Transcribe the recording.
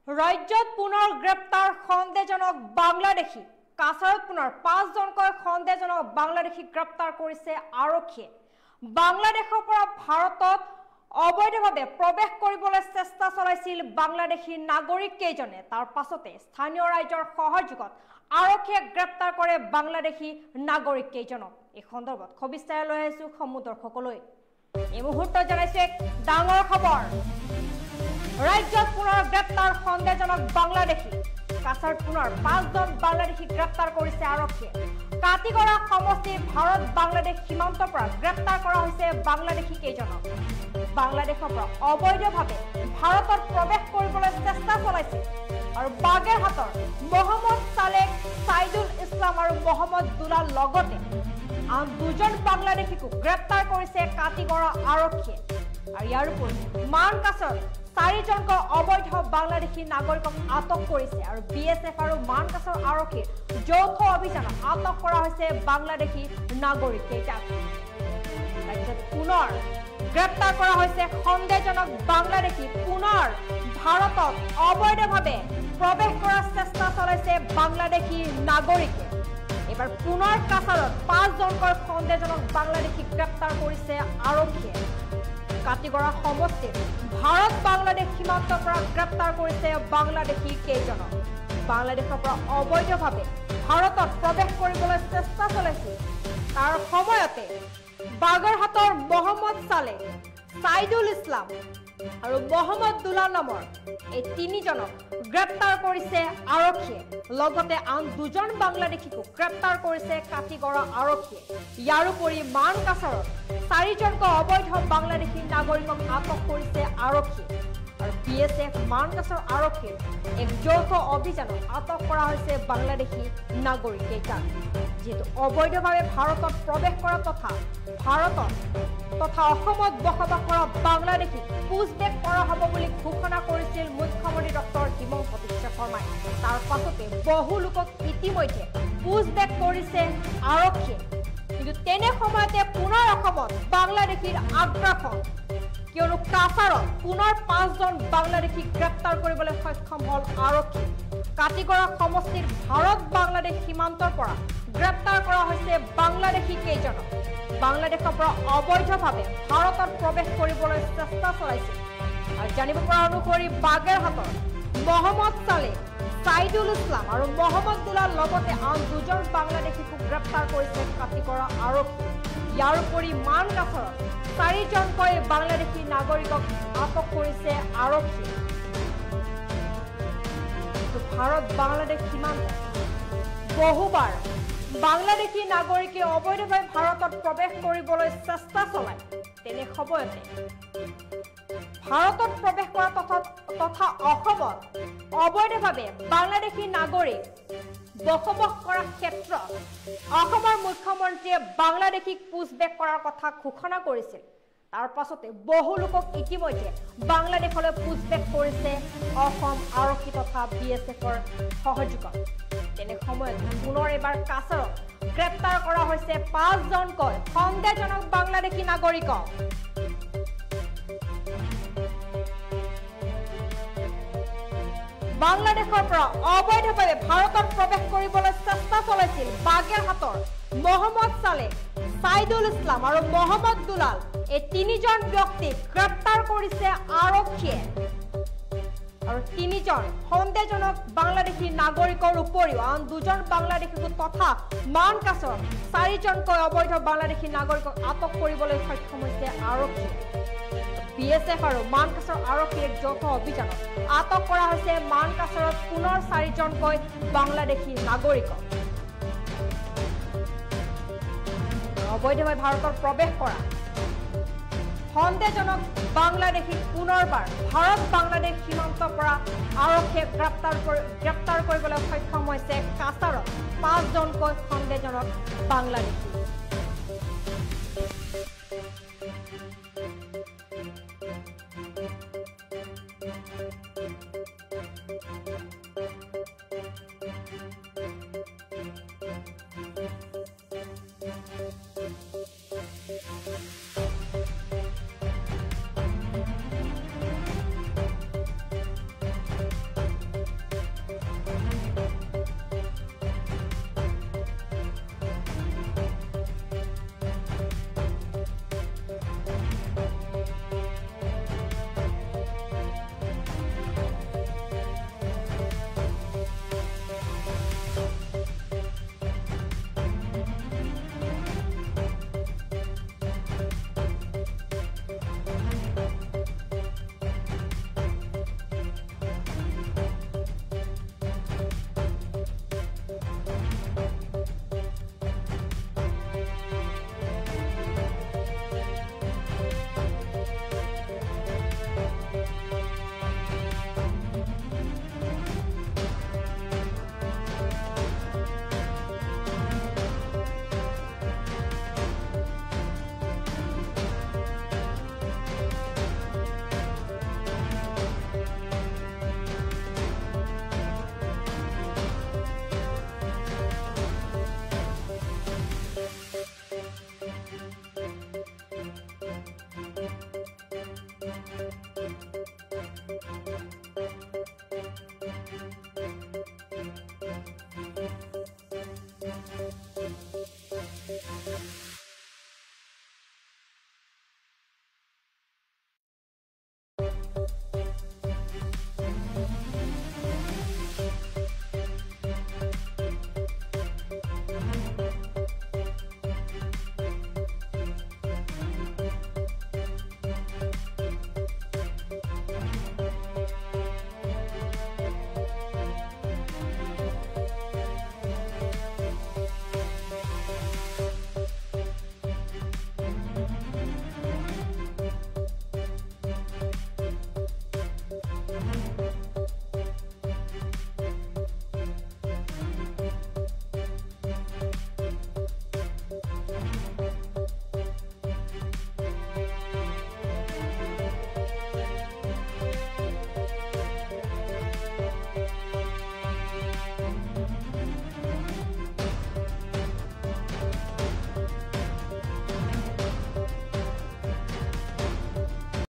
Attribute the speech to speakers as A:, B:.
A: ৰাজ্যত পুনৰ গ্ৰেপ্তাৰ সন্দেহজনক বাংলাদেশী কাছাৰত পুনৰ 5জনকৈ সন্দেহজনক বাংলাদেশী গ্ৰেপ্তাৰ কৰিছে আৰক্ষীয়ে বাংলাদেশৰ পৰা ভাৰতত অবৈধভাৱে প্ৰৱেশ কৰিবলৈ চেষ্টা চলাইছিল বাংলাদেশী নাগৰিক কেইজনে তাৰ পাছতে স্থানীয় ৰাজ্যৰ সহযোগত আৰক্ষীয়ে গ্ৰেপ্তাৰ কৰে বাংলাদেশী নাগৰিক কেইজনক এই সন্দৰ্ভত খবিস্তাৰে লৈ আহিছো সমুদ্ৰসকলৈ এই মুহূৰ্তত জনাইছে ডাঙৰ খবৰ ৰাজ্যত পুনৰ গ্ৰেপ্তাৰ সন্দেহজনক বাংলাদেশী কাছাৰত পুনৰ 5জন বাংলাদেশী গ্ৰেপ্তাৰ কৰিছে আৰক্ষীয়ে কাটিগড়া সমষ্টিৰ ভাৰত বাংলাদেশ সীমান্তৰ পৰা গ্ৰেপ্তাৰ কৰা হৈছে বাংলাদেশী কেইজনক বাংলাদেশৰ পৰা অবৈধভাৱে ভাৰতত প্ৰৱেশ কৰিবলৈ চেষ্টা চলাইছিল আৰু বাগেৰহাটৰ মোহাম্মদ সালেক সাইদুল ইছলাম আৰু মোহাম্মদ দুলাল লগতে আন 2জন বাংলাদেশীকো গ্ৰেপ্তাৰ কৰিছে কাটিগড়া আৰক্ষীয়ে আৰু ইয়াৰ উপৰি মানকাছৰ 4জনকৈ অবৈধ বাংলাদেশী নাগৰিকক আটক কৰিছে আৰু বিএছএফ আৰু মানকাছৰ আৰক্ষীৰ যৌথ অভিযানত আটক কৰা হৈছে বাংলাদেশী নাগৰিক কেইটাক ৰাজ্যত পুনৰ গ্ৰেপ্তাৰ কৰা হৈছে সন্দেহজনক বাংলাদেশী পুনৰ ভাৰতত অবৈধভাৱে প্ৰৱেশ কৰাৰ চেষ্টা চলাইছে বাংলাদেশী নাগৰিকে এবাৰ পুনৰ কাছাৰত 5জনকৈ সন্দেহজনক বাংলাদেশী গ্ৰেপ্তাৰ কৰিছে আৰক্ষীয়ে কাটিগড়া সমষ্টিৰ ভাৰত বাংলাদেশ সীমান্তৰ পৰা গ্ৰেপ্তাৰ কৰিছে বাংলাদেশী কেইজনক বাংলাদেশৰ পৰা অবৈধভাৱে ভাৰতত প্ৰৱেশ কৰিবলৈ চেষ্টা চলাইছিল তাৰ সময়তে বাগেৰহাটৰ মোহাম্মদ সালেক সাইদুল ইছলাম আৰু মোহাম্মদ দুলাল নামৰ এই 3জনক গ্ৰেপ্তাৰ কৰিছে আৰক্ষীয়ে লগতে আন 2জন বাংলাদেশীকো গ্ৰেপ্তাৰ কৰিছে কাটিগড়া আৰক্ষীয়ে ইয়াৰ উপৰি মানকাছাৰত 4জনকৈ অবৈধ বাংলাদেশী নাগৰিকক আটক কৰিছে আৰক্ষীয়ে আৰু বিএছএফ মানকাছৰ আৰক্ষীৰ এক যৌথ অভিযানত আটক কৰা হৈছে বাংলাদেশী নাগৰিক কেইটাক যেহেতু অবৈধভাৱে ভাৰতত প্ৰৱেশ কৰা তথা অসমত বসবাস কৰা বাংলাদেশী পুছবেক কৰা হ'ব বুলি ঘোষণা কৰিছিল মুখ্যমন্ত্ৰী ডক্টৰ হিমন্ত বিশ্ব শৰ্মাই তাৰ পাছতে বহু লোকক ইতিমধ্যে পুছবেক কৰিছে আৰক্ষীয়ে কিন্তু তেনে সময়তে পুনৰ অসমত বাংলাদেশীৰ আগ্ৰাসন কিয়নো কাছাৰত পুনৰ 5জন বাংলাদেশী গ্ৰেপ্তাৰ কৰিবলৈ সক্ষম হ'ল আৰক্ষী কাটিগড়া সমষ্টিৰ ভাৰত বাংলাদেশ সীমান্তৰ পৰা গ্ৰেপ্তাৰ কৰা হৈছে বাংলাদেশী কেইজনক বাংলাদেশৰ পৰা অবৈধভাৱে ভাৰতত প্ৰৱেশ কৰিবলৈ চেষ্টা চলাইছিল আৰু জানিব পৰা অনুসৰি বাগেৰহাটৰ মোহাম্মদ সালেক সাইদুল ইছলাম আৰু মোহাম্মদ দুলাল লগতে আন 2জন বাংলাদেশীকো গ্ৰেপ্তাৰ কৰিছে কাটিগড়া আৰক্ষী ইয়াৰ উপৰি মানকাছৰত 4জনকৈ বাংলাদেশী নাগৰিকক আটক কৰিছে আৰক্ষী ভাৰত বাংলাদেশ সীমান্ত বহুবাৰ বাংলাদেশী নাগৰিকে অবৈধভাৱে ভাৰতত প্ৰৱেশ কৰিবলৈ চেষ্টা চলায় তেনে সময়তে ভাৰতত প্ৰৱেশ কৰা তথা অসমত অবৈধভাৱে বাংলাদেশী নাগৰিক বসবাস কৰাৰ ক্ষেত্ৰত অসমৰ মুখ্যমন্ত্ৰীয়ে বাংলাদেশীক পুছবেক কৰাৰ কথা ঘোষণা কৰিছিল তাৰ পাছতে বহু লোকক ইতিমধ্যে বাংলাদেশলৈ পুছবেক কৰিছে অসম আৰক্ষী তথা বিএছএফৰ সহযোগত তেনে সময়ত পুনৰ এবাৰ কাছাৰত গ্ৰেপ্তাৰ কৰা হৈছে 5জনকৈ সন্দেহজনক বাংলাদেশী নাগৰিকক বাংলাদেশৰ পৰা অবৈধভাৱে ভাৰতত প্ৰৱেশ কৰিবলৈ চেষ্টা চলাইছিল বাগেৰহাটৰ মোহাম্মদ সালেক সাইদুল ইছলাম আৰু মোহাম্মদ দুলাল এই 3জন ব্যক্তিক গ্ৰেপ্তাৰ কৰিছে আৰক্ষীয়ে আৰু 3জন সন্দেহজনক বাংলাদেশী নাগৰিকৰ উপৰিও আন 2জন বাংলাদেশীকো তথা মানকাছৰ 4জনকৈ অবৈধ বাংলাদেশী নাগৰিকক আটক কৰিবলৈ সক্ষম হৈছে আৰক্ষীয়ে বিএছএফ আৰু মানকাছৰ আৰক্ষীৰ যৌথ অভিযানত আটক কৰা হৈছে মানকাছৰত পুনৰ 4জনকৈ বাংলাদেশী নাগৰিকক অবৈধভাৱে ভাৰতত প্ৰৱেশ কৰা সন্দেহজনক বাংলাদেশী পুনৰবাৰ ভাৰত বাংলাদেশ সীমান্তৰ পৰা আৰক্ষীয়ে গ্ৰেপ্তাৰ কৰিবলৈ সক্ষম হৈছে কাছাৰত 5জনকৈ সন্দেহজনক বাংলাদেশী